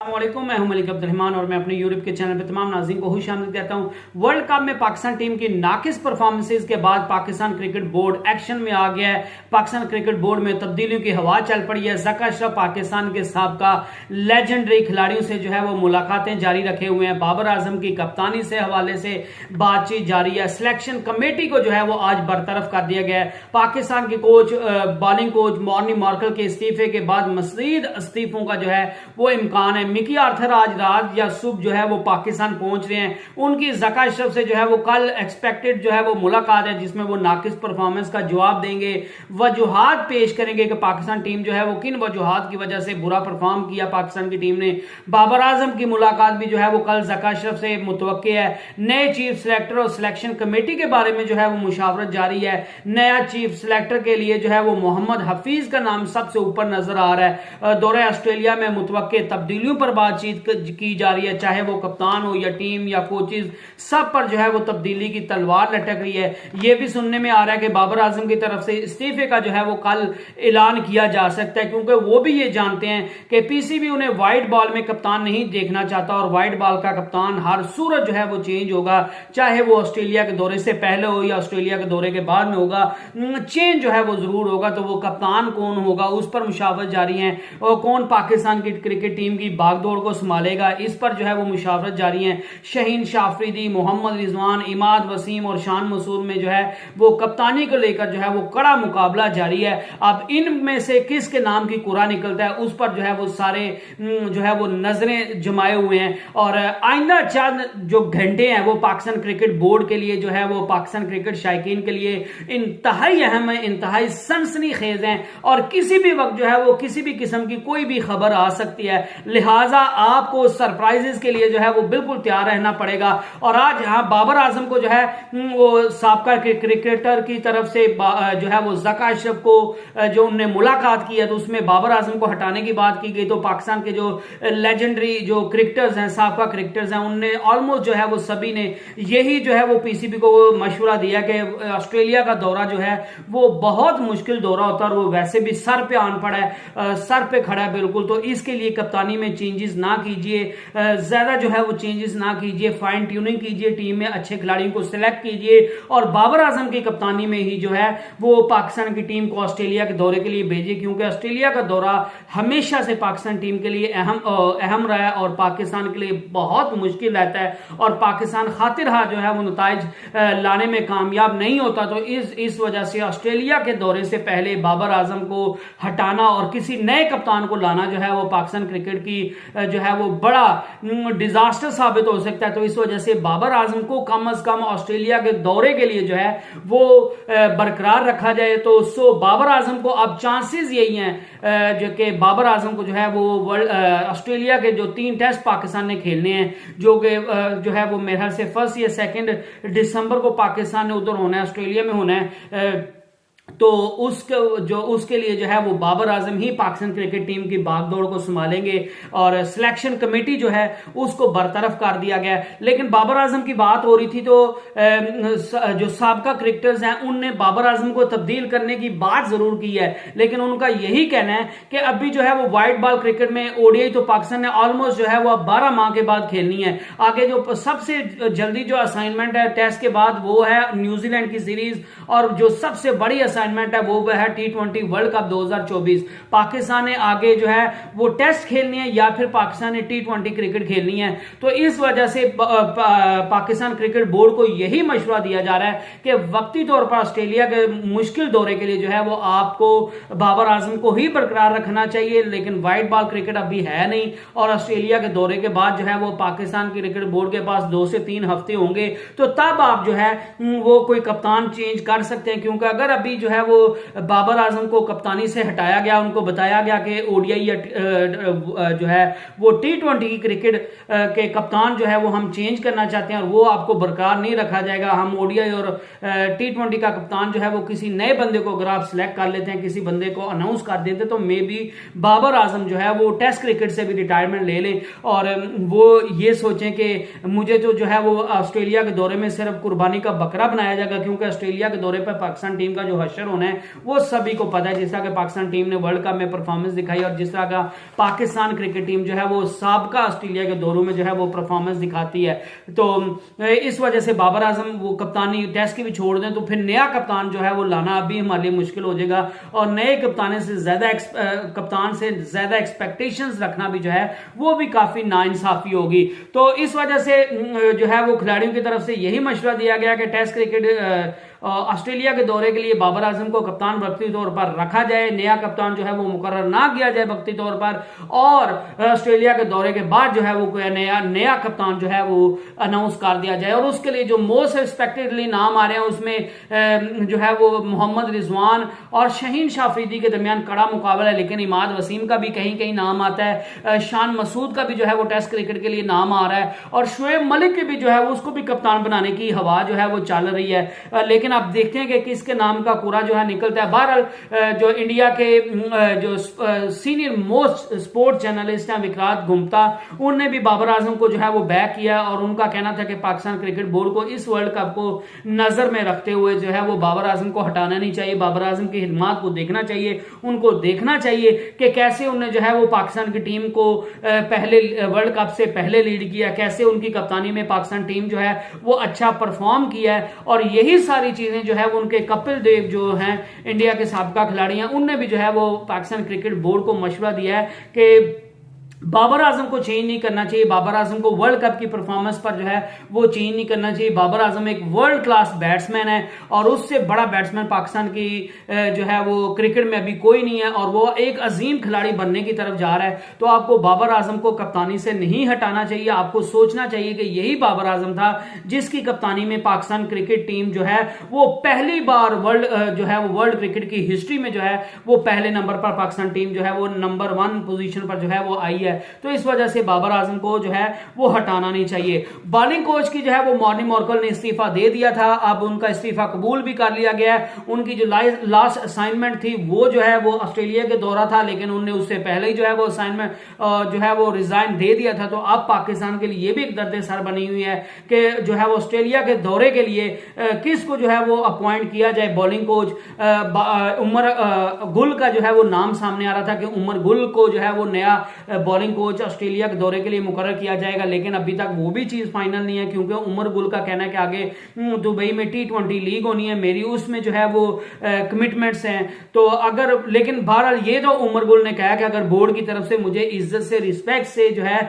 अस्सलामुअलैकुम, मैं हूं मलिक अब्दुल रहमान और मैं अपने यूट्यूब के चैनल पे तमाम नाज़रीन को खुशामदीद कहता हूं। वर्ल्ड कप में पाकिस्तान टीम की नाकिस परफॉर्मेंसेज के बाद पाकिस्तान क्रिकेट बोर्ड एक्शन में आ गया है। पाकिस्तान क्रिकेट बोर्ड में तब्दीलियों की हवा चल पड़ी है। ज़का अशरफ पाकिस्तान के साबका लेजेंडरी खिलाड़ियों से जो है वो मुलाकातें जारी रखे हुए हैं। बाबर आजम की कप्तानी से हवाले से बातचीत जारी है। सिलेक्शन कमेटी को जो है वो आज बरतरफ कर दिया गया है। पाकिस्तान के coach bowling coach Morne Morkel के इस्तीफे के बाद मजीद इस्तीफों का जो है वो इम्कान है। मिकी आर्थर आज रात या सुबह जो है वो पाकिस्तान पहुंच रहे हैं। उनकी ज़का अशरफ से जो है वो कल एक्सपेक्टेड जो है वो मुलाकात है, जिसमें वो नाकिस परफॉर्मेंस का जवाब देंगे, वजूहात पेश करेंगे कि पाकिस्तान टीम जो है वो किन वजूहात की वजह से बुरा परफॉर्म किया पाकिस्तान की टीम ने। बाबर आजम की मुलाकात भी जो है वो कल ज़का अशरफ से मुतवक्के है। नए चीफ सिलेक्टर और सिलेक्शन कमेटी के बारे में जो है वो मुशावरत जारी है। नया चीफ सिलेक्टर के लिए जो है वो मोहम्मद हफीज का नाम सबसे ऊपर नजर आ रहा है। दौरे ऑस्ट्रेलिया में मुतवक्के तब्दीलियों पर बातचीत की जा रही है, चाहे वो कप्तान हो या टीम या कोचेज, सब पर जो है वो तब्दीली की तलवार लटक रही है। ये भी सुनने में आ रहा है कि बाबर आजम की तरफ से इस्तीफे का जो है वो कल ऐलान किया जा सकता है, क्योंकि वो भी ये जानते हैं कि पीसीबी उन्हें व्हाइट बॉल में कप्तान नहीं देखना चाहता और व्हाइट बॉल का कप्तान हर सूरत जो है वो चेंज होगा, चाहे वो ऑस्ट्रेलिया के दौरे से पहले हो या ऑस्ट्रेलिया के दौरे के बाद में होगा, चेंज जो है वो जरूर होगा। तो वो कप्तान कौन होगा उस पर मुशावरत जारी है और कौन पाकिस्तान की क्रिकेट टीम की बागडोर को संभालेगा इस पर जो है वो मुशावरत जारी है। शहीन शाफरीदी, मोहम्मद रिजवान, इमाद वसीम और शान मसूद में जो है वो कप्तानी को लेकर जो है वो कड़ा मुकाबला जारी है। अब इनमें से किसके नाम की कुरा निकलता है उस पर जो है वो सारे जो है वो नजरें जमाए हुए हैं। और आइंदा चंद जो घंटे हैं वो पाकिस्तान क्रिकेट बोर्ड के लिए जो है वो पाकिस्तान क्रिकेट शायकीन के लिए इंतहाई अहम है, इंतहाई सनसनीखेज हैं और किसी भी वक्त जो है वो किसी भी किस्म की कोई भी खबर आ सकती है। लिहाजा आपको सरप्राइजेस के लिए जो है वो बिल्कुल तैयार रहना पड़ेगा। और आज यहाँ बाबर आजम को जो है वो साबका क्रिकेटर की तरफ से जो है वो ज़का अशरफ को जो उनने मुलाकात की है तो उसमें बाबर आजम को हटाने की बात की गई। तो पाकिस्तान के जो लेजेंडरी जो क्रिकेटर्स हैं, साबका क्रिकेटर्स हैं, उनने ऑलमोस्ट जो है वो सभी ने यही जो है वो पीसीबी को मशवरा दिया कि ऑस्ट्रेलिया का दौरा जो है वो बहुत मुश्किल दौरा होता है और वो वैसे भी सर पे आन पड़ा है, सर पे खड़ा है बिल्कुल। तो इसके लिए कप्तानी में चेंजेस ना कीजिए, ज्यादा जो है वो चेंजेस ना कीजिए, फाइन ट्यूनिंग कीजिए, टीम में अच्छे खिलाड़ियों को सिलेक्ट कीजिए और बाबर आजम की कप्तानी में ही जो है वो पाकिस्तान की टीम को ऑस्ट्रेलिया के दौरे के लिए भेजिए, क्योंकि ऑस्ट्रेलिया का दौरा हमेशा से पाकिस्तान टीम के लिए अहम रहा है और पाकिस्तान के लिए बहुत मुश्किल रहता है और पाकिस्तान खातिरहा जो है वो नताइज लाने में कामयाब नहीं होता। तो इस वजह से ऑस्ट्रेलिया के दौरे से पहले बाबर आजम को हटाना और किसी नए कप्तान को लाना जो है वो पाकिस्तान क्रिकेट की जो है वो बड़ा डिजास्टर साबित हो सकता है। तो इस वजह से बाबर आजम को कम से कम ऑस्ट्रेलिया के दौरे के लिए जो है वो बरकरार रखा जाए। तो बाबर आजम को अब चांसेस यही हैं जो कि बाबर आजम को जो है वो ऑस्ट्रेलिया के जो 3 टेस्ट पाकिस्तान ने खेलने हैं, जो कि जो है वो मेरे ख्याल से 1 या 2 दिसंबर को पाकिस्तान ने उधर होना है, ऑस्ट्रेलिया में होना है। तो उसके लिए जो है वो बाबर आजम ही पाकिस्तान क्रिकेट टीम की बागडोर को संभालेंगे और सिलेक्शन कमेटी जो है उसको बरतरफ कर दिया गया। लेकिन बाबर आजम की बात हो रही थी तो जो साबका क्रिकेटर्स हैं उनने बाबर आजम को तब्दील करने की बात जरूर की है, लेकिन उनका यही कहना है कि अभी जो है वो व्हाइट बॉल क्रिकेट में ओडीआई तो पाकिस्तान ने ऑलमोस्ट जो है वो 12 माह के बाद खेलनी है। आगे जो सबसे जल्दी जो असाइनमेंट है टेस्ट के बाद वो है न्यूजीलैंड की सीरीज और जो सबसे बड़ी असाइनमेंट है वो है T20 वर्ल्ड कप 2024। पाकिस्तान ने आगे जो है वो टेस्ट खेलनी है या फिर पाकिस्तान ने T20 क्रिकेट खेलनी है। तो इस वजह से पाकिस्तान क्रिकेट बोर्ड को यही मशवरा दिया जा रहा है कि वक्ती तौर पर ऑस्ट्रेलिया के मुश्किल दौरे के लिए जो है वो आपको बाबर आजम को ही बरकरार रखना चाहिए, लेकिन व्हाइट बॉल क्रिकेट अभी है नहीं और ऑस्ट्रेलिया के दौरे के बाद जो है वो पाकिस्तान क्रिकेट बोर्ड के पास 2 से 3 हफ्ते होंगे, तो तब आप जो है वो कोई कप्तान चेंज कर सकते हैं। क्योंकि अगर अभी जो है वो बाबर आजम को कप्तानी से हटाया गया, उनको बताया गया कि ओडीआई या जो है वो T20 की क्रिकेट के कप्तान जो है वो हम चेंज करना चाहते हैं और वो आपको बरकरार नहीं रखा जाएगा, हम ओडीआई और T20 का कप्तान जो है वो किसी नए बंदे को अगर आप सिलेक्ट कर लेते हैं, किसी बंदे को अनाउंस कर देते, तो मे बी बाबर आजम जो है वो टेस्ट क्रिकेट से भी रिटायरमेंट ले लें और वो ये सोचें कि मुझे जो है वो ऑस्ट्रेलिया के दौरे में सिर्फ कुर्बानी का बकरा बनाया जाएगा, क्योंकि ऑस्ट्रेलिया के दौरे पर पाकिस्तान टीम का जो हशर होना है वो सभी को पता है। जिस तरह के पाकिस्तान टीम ने वर्ल्ड कप में परफॉर्मेंस दिखाई और जिस तरह का पाकिस्तान क्रिकेट टीम जो है वो साबका ऑस्ट्रेलिया के दौरों में जो है वो परफॉर्मेंस दिखाती है, तो इस वजह से बाबर आजम वो कप्तानी टेस्ट की भी छोड़ दें तो फिर नया कप्तान जो है वो लाना अभी हमारे लिए मुश्किल हो जाएगा और नए कप्तान से ज्यादा एक्सपेक्टेशंस रखना भी जो है वो भी काफी नाइंसाफी होगी। तो इस वजह से जो है वो खिलाड़ियों की तरफ से यही मशवरा दिया गया कि टेस्ट क्रिकेट ऑस्ट्रेलिया के दौरे के लिए बाबर आजम को कप्तान वक्ती तौर पर रखा जाए, नया कप्तान जो है वो मुकर्रर ना किया जाए वक्ती तौर पर, और ऑस्ट्रेलिया के दौरे के बाद जो है वो कोई नया कप्तान जो है वो अनाउंस कर दिया जाए। और उसके लिए जो मोस्ट एक्सपेक्टेडली नाम आ रहे हैं उसमें जो है वो मोहम्मद रिजवान और शहीन शाह अफरीदी के दरमियान कड़ा मुकाबला है, लेकिन इमाद वसीम का भी कहीं कहीं नाम आता है, शान मसूद का भी जो है वो टेस्ट क्रिकेट के लिए नाम आ रहा है और शोएब मलिक के भी जो है वो उसको भी कप्तान बनाने की हवा जो है वो चल रही है, लेकिन आप देखते हैं कि किसके नाम का पूरा जो है निकलता है। बहरहाल जो इंडिया के जो सीनियर मोस्ट स्पोर्ट्स जर्नलिस्ट हैं विक्रांत गुप्ता, उन्होंने भी बाबर आजम को जो है वो बैक किया और उनका कहना था कि पाकिस्तान क्रिकेट बोर्ड को इस वर्ल्ड कप को नजर में रखते हुए जो है वो बाबर आजम को हटाना नहीं चाहिए, बाबर आजम की हिदमात को देखना चाहिए, उनको देखना चाहिए कि कैसे उन्होंने जो है वो पाकिस्तान की टीम को पहले वर्ल्ड कप से पहले लीड किया, कैसे उनकी कप्तानी में पाकिस्तान टीम जो है वो अच्छा परफॉर्म किया है। और यही सारी चीजें जो है वो उनके कपिल देव जो हैं इंडिया के साबका खिलाड़ी हैं, उनने भी जो है वो पाकिस्तान क्रिकेट बोर्ड को मशवरा दिया है कि बाबर आजम को चेंज नहीं करना चाहिए, बाबर आजम को वर्ल्ड कप की परफॉर्मेंस पर जो है वो चेंज नहीं करना चाहिए। बाबर आजम एक वर्ल्ड क्लास बैट्समैन है और उससे बड़ा बैट्समैन पाकिस्तान की जो है वो क्रिकेट में अभी कोई नहीं है और वो एक अजीम खिलाड़ी बनने की तरफ जा रहा है। तो आपको बाबर आजम को कप्तानी से नहीं हटाना चाहिए, आपको सोचना चाहिए कि यही बाबर आजम था जिसकी कप्तानी में पाकिस्तान क्रिकेट टीम जो है वो पहली बार वर्ल्ड क्रिकेट की हिस्ट्री में जो है वो पहले नंबर पर पाकिस्तान टीम जो है वो नंबर 1 पोजीशन पर जो है वो आई है। तो इस वजह से बाबर आजम को जो है वो हटाना नहीं चाहिए। बॉलिंग कोच की जो है वो मॉर्नी मॉर्कल ने इस्तीफा दे दिया था, अब उनका इस्तीफा कबूल भी कर लिया गया है। उनकी जो लास्ट असाइनमेंट थी वो जो है वो ऑस्ट्रेलिया के दौरा था, लेकिन उन्होंने उससे पहले ही जो है वो असाइनमेंट जो है वो रिजाइन दे दिया था। तो अब पाकिस्तान के लिए ये भी एक दर्द सर बनी हुई है कि जो है वो ऑस्ट्रेलिया के दौरे के लिए किसको जो है वो अपॉइंट किया जाए बॉलिंग कोच। उमर गुल का जो है वो नाम सामने आ रहा था कि उमर गुल को जो है वो नया बॉलिंग कोच ऑस्ट्रेलिया के दौरे के लिए मुकर्रर किया जाएगा, लेकिन अभी तक वो भी चीज फाइनल नहीं है क्योंकि उमर गुल का कहना है कि आगे दुबई में T20 लीग होनी है, मेरी उसमें जो है वो कमिटमेंट्स हैं। तो अगर लेकिन बहरहाल ये तो उमर गुल ने कहा कि अगर बोर्ड की तरफ से मुझे इज्जत से रिस्पेक्ट से जो है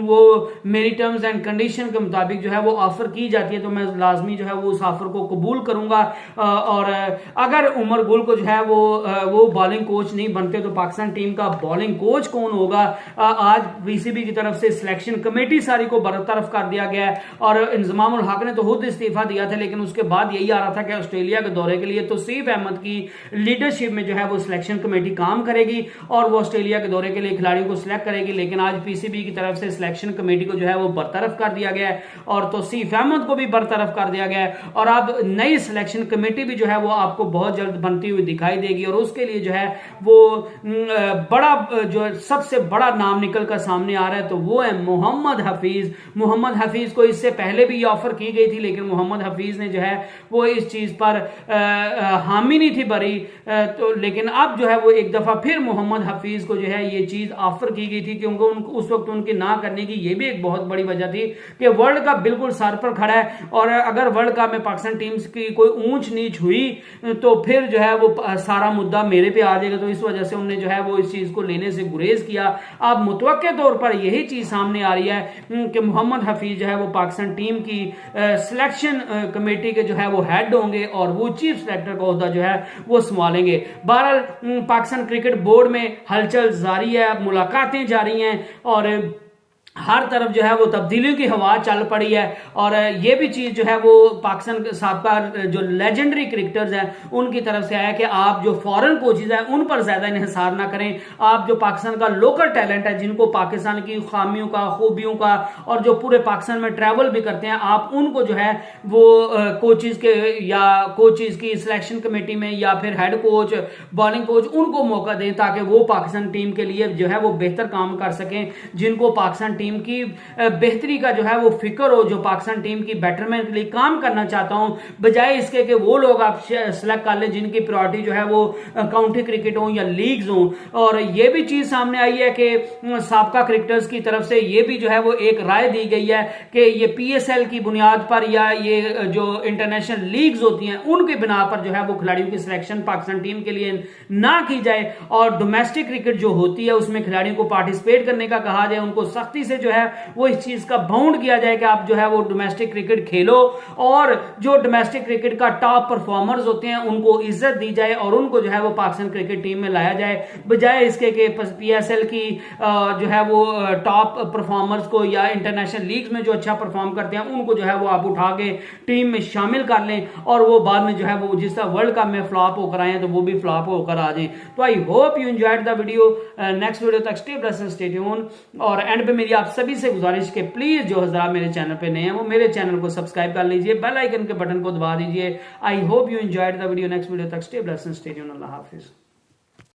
वो मेरी टर्म्स एंड कंडीशन के मुताबिक जो है वो ऑफर की जाती है तो मैं लाजमी जो है वो उस ऑफर को कबूल करूंगा। और अगर उमर गुल को जो है वो बॉलिंग कोच नहीं बनते तो पाकिस्तान टीम का बॉलिंग कोच कौन होगा। आज पीसीबी की तरफ से सिलेक्शन कमेटी सारी को बरतरफ कर दिया गया है और इंजमाम उल हक ने तो खुद इस्तीफा दिया था, लेकिन उसके बाद यही आ रहा था कि ऑस्ट्रेलिया के दौरे के लिए तो तौसीफ अहमद की लीडरशिप में जो है वो सिलेक्शन कमेटी काम करेगी और वो ऑस्ट्रेलिया के दौरे के लिए खिलाड़ियों को सिलेक्ट करेगी। लेकिन आज पीसीबी की तरफ से सिलेक्शन कमेटी को जो है वो बरतरफ कर दिया गया है और तौसीफ अहमद को भी बरतरफ कर दिया गया है और अब नई सिलेक्शन कमेटी भी जो है वो आपको बहुत जल्द बनती हुई दिखाई देगी और उसके लिए जो है वो बड़ा जो सबसे बड़ा नाम निकल कर सामने आ रहा है तो वो है मोहम्मद हफीज। मोहम्मद हफीज को इससे पहले भी ऑफर की गई थी, लेकिन मोहम्मद हफीज ने जो है वो इस चीज पर हामी नहीं थी भरी, तो लेकिन अब जो है वो एक दफा फिर मोहम्मद हफीज को जो है ये चीज ऑफर की गई थी क्योंकि उस वक्त उनकी ना करने की ये भी एक बहुत बड़ी वजह थी कि वर्ल्ड कप बिल्कुल सर पर खड़ा है और अगर वर्ल्ड कप में पाकिस्तान टीम की कोई ऊंच नीच हुई तो फिर जो है वो सारा मुद्दा मेरे पे आ जाएगा। तो इस वजह से उन्होंने जो है वो इस चीज को लेने से गुरेज किया। अब मुतवक्के तौर पर यही चीज सामने आ रही है कि मोहम्मद हफीज जो है वो पाकिस्तान टीम की सिलेक्शन कमेटी के जो है वो हेड होंगे और वो चीफ सेलेक्टर का ओहदा जो है वो संभालेंगे। बहरहाल पाकिस्तान क्रिकेट बोर्ड में हलचल जारी है, मुलाकातें जारी हैं और हर तरफ जो है वो तब्दीलियों की हवा चल पड़ी है और ये भी चीज जो है वो पाकिस्तान के साबका जो लेजेंडरी क्रिकेटर्स हैं उनकी तरफ से आया कि आप जो फॉरेन कोचेज हैं उन पर ज्यादा इन्हिसार ना करें, आप जो पाकिस्तान का लोकल टैलेंट है जिनको पाकिस्तान की खामियों का खूबियों का और जो पूरे पाकिस्तान में ट्रैवल भी करते हैं आप उनको जो है वो कोचेज के या कोचेज की सिलेक्शन कमेटी में या फिर हेड कोच बॉलिंग कोच उनको मौका दें ताकि वो पाकिस्तान टीम के लिए जो है वो बेहतर काम कर सकें, जिनको पाकिस्तान टीम की बेहतरी का जो है वो फिक्र हो, जो पाकिस्तान टीम की बेटरमेंट के लिए काम करना चाहता हूं, बजाय इसके कि वो लोग आप सेलेक्ट कर ले जिनकी प्रायोरिटी जो है वो काउंटी क्रिकेट हो या लीग्स हो। और ये भी चीज सामने आई है कि साबका क्रिकेटर्स की तरफ से ये भी जो है वो एक राय दी गई है कि ये पीएसएल की बुनियाद पर या ये जो इंटरनेशनल लीग्स होती हैं उनके बिना पर जो है वो खिलाड़ियों की सिलेक्शन पाकिस्तान टीम के लिए ना की जाए, और डोमेस्टिक क्रिकेट जो होती है उसमें खिलाड़ियों को पार्टिसिपेट करने का कहा जाए, उनको सख्ती से जो है वो इस चीज का बाउंड किया जाए कि आप जो है वो डोमेस्टिक क्रिकेट खेलो, और जो डोमेस्टिक क्रिकेट का टॉप परफॉर्मर्स होते हैं उनको इज्जत दी जाए और उनको जो है वो पाकिस्तान क्रिकेट टीम में लाया जाए, बजाय इसके कि पीएसएल की जो है वो टॉप परफॉर्मर्स को या इंटरनेशनल लीग्स में जो अच्छा परफॉर्म करते हैं उनको जो है वो आप उठा के टीम में शामिल कर लें और वो बाद में जो है वो जिस तरह वर्ल्ड कप में फ्लॉप होकर आए तो वो भी फ्लॉप होकर आ जाए। तो I hope you enjoyed the video. Next video तक स्टे ब्लेस्ड, स्टे ट्यून। और एंड पे मेरी आप सभी से गुजारिश के प्लीज जो हजरात मेरे चैनल पे नए हैं वो मेरे चैनल को सब्सक्राइब कर लीजिए, बेल आइकन के बटन को दबा दीजिए। I hope you enjoyed the video. Next video तक स्टे ब्लेस्ड, स्टे ट्यून। अल्लाह हाफिज।